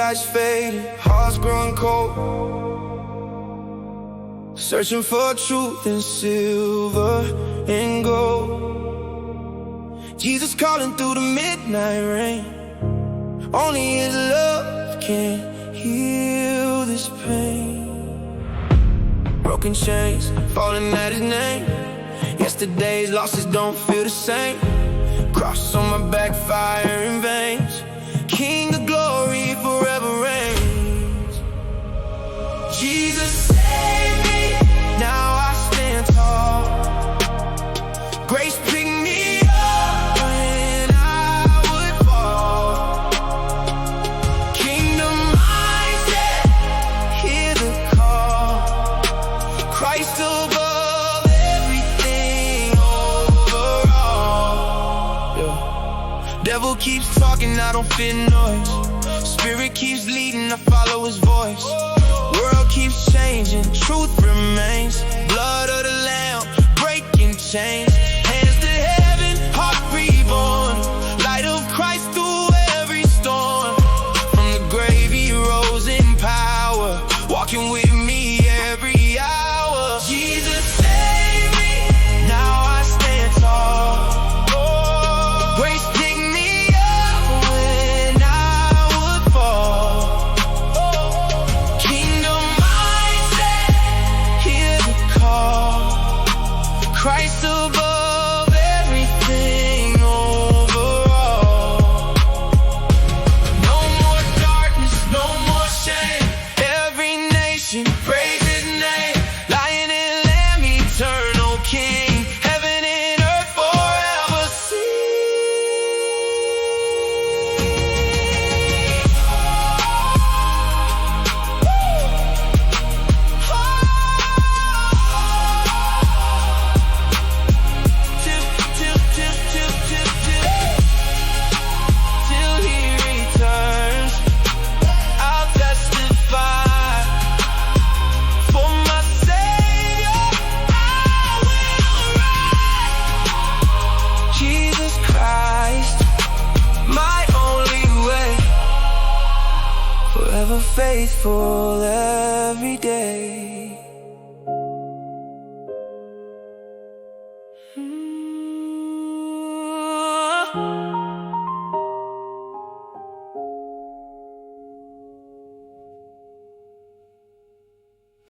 eyes fading, hearts growing cold, searching for truth in silver and gold. Jesus calling through the midnight rain. Only His love can heal this pain. Broken chains, falling at His name. Yesterday's losses don't feel the same. Cross on my back, fire in veins. King of glory forever reigns. Jesus save me, now I stand tall. Grace picked me up when I would fall. Kingdom mindset, hear the call. Christ above everything, overall. Yeah. Devil keeps talking, I don't fear noise. Spirit keeps leading, I follow His voice. World keeps changing, truth remains. Blood of the Lamb, breaking chains. Hands to heaven, heart reborn. Light of Christ through every storm. From the grave He rose in power, walking with me every hour. Jesus save me, now I stand tall. Grace picked me up when I would fall. Kingdom mindset, hear the call. Christ above everything, overall. No more darkness, no more shame. Every nation praise His name. Lion and Lamb, eternal King. Heaven and earth forever till He returns. I'll testify for my Savior, I will rise. Jesus Christ, my only way, forever faithful every day.